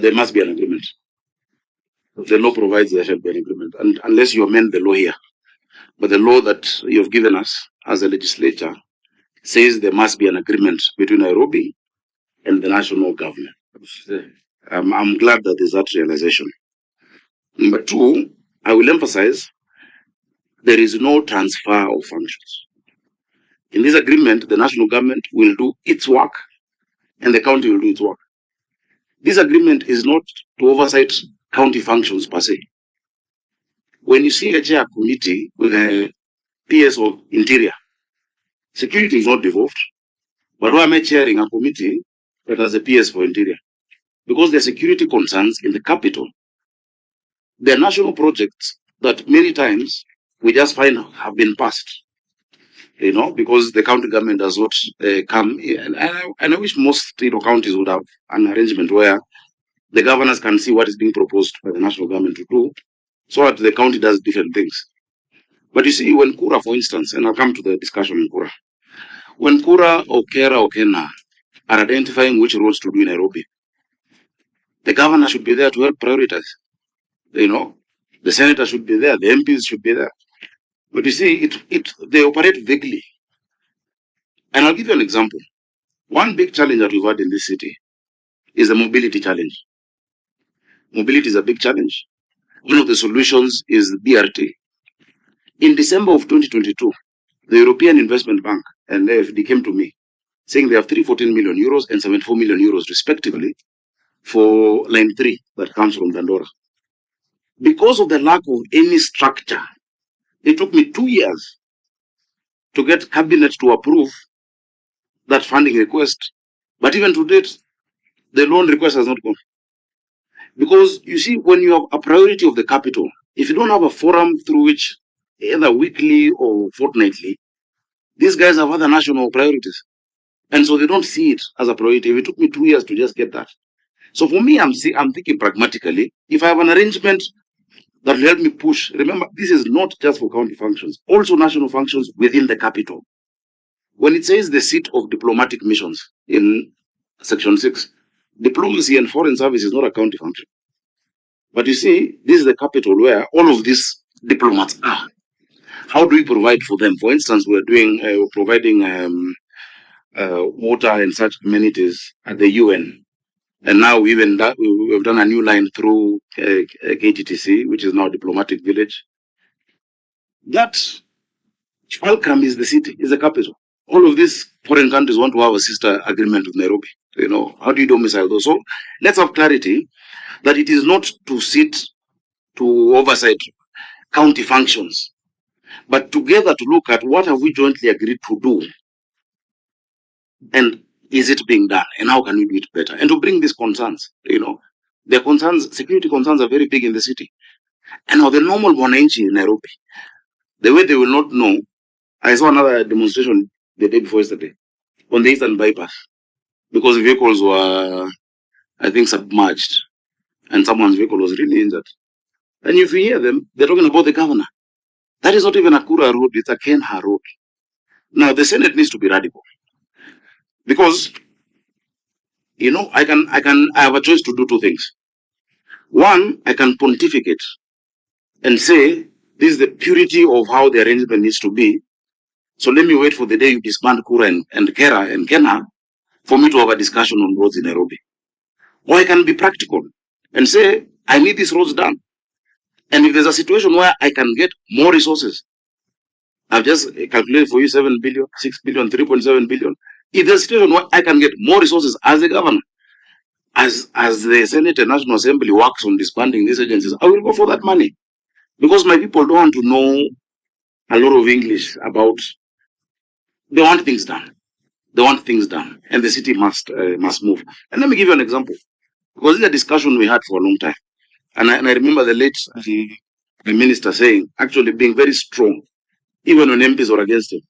there must be an agreement. The law provides there shall be an agreement, and unless you amend the law here. But the law that you've given us as a legislature says there must be an agreement between Nairobi and the national government. I'm glad that there's that realization. Number two, I will emphasize there is no transfer of functions. In this agreement, the national government will do its work and the county will do its work. This agreement is not to oversight county functions per se. When you see a chair committee with a PS of Interior, security is not devolved, but why am I chairing a committee that has a PS for Interior? Because there are security concerns in the capital. There are national projects that many times we just find have been passed, because the county government does not come. And I wish most counties would have an arrangement where the governors can see what is being proposed by the national government to do, so that the county does different things. But you see, when Kura, for instance, and I'll come to the discussion on Kura, when Kura or Kera or Kena are identifying which roads to do in Nairobi, the governor should be there to help prioritize. The senator should be there, the MPs should be there. But you see, they operate vaguely. And I'll give you an example. One big challenge that we've had in this city is the mobility challenge. Mobility is a big challenge. One of the solutions is BRT. In December of 2022, the European Investment Bank and the AFD came to me saying they have 314 million euros and 74 million euros respectively for line 3 that comes from Dandora. Because of the lack of any structure, it took me 2 years to get cabinet to approve that funding request. But even to date, the loan request has not gone. Because you see, when you have a priority of the capital, if you don't have a forum through which either weekly or fortnightly, these guys have other national priorities. And so they don't see it as a priority. It took me 2 years to just get that. So for me, I'm thinking pragmatically, if I have an arrangement that will help me push, remember, this is not just for county functions, also national functions within the capital. When it says the seat of diplomatic missions in Section 6, diplomacy and foreign service is not a county function. But you see, this is the capital where all of these diplomats are. How do we provide for them? For instance, we're providing water and such amenities at the UN. And now we've done a new line through KTTC, which is now Diplomatic Village. That fulcrum is the city, is the capital. All of these foreign countries want to have a sister agreement with Nairobi. How do you domicile those? So let's have clarity that it is not to sit to oversight county functions, but together to look at what have we jointly agreed to do, and is it being done, and how can we do it better, and to bring these concerns. Their concerns, security concerns, are very big in the city. And now the normal wananchi in Nairobi, the way they will not know. I saw another demonstration the day before yesterday on the Eastern Bypass because vehicles were, I think, submerged, and someone's vehicle was really injured. And if you hear them, they're talking about the governor. That is not even a Kura road, it's a Kenha road. Now the Senate needs to be radical. Because, I have a choice to do two things. One, I can pontificate and say, this is the purity of how the arrangement needs to be. So let me wait for the day you disband Kura and Kera and Kenha for me to have a discussion on roads in Nairobi. Or I can be practical and say, I need these roads done. And if there's a situation where I can get more resources, I've just calculated for you 7 billion, 6 billion, 3.7 billion. If there's a situation where I can get more resources as the governor, as the Senate and National Assembly works on disbanding these agencies, I will go for that money. Because my people don't want to know a lot of English about, they want things done. They want things done. And the city must move. And let me give you an example. Because this is a discussion we had for a long time. And I remember the late the minister saying, actually being very strong, even when MPs were against him.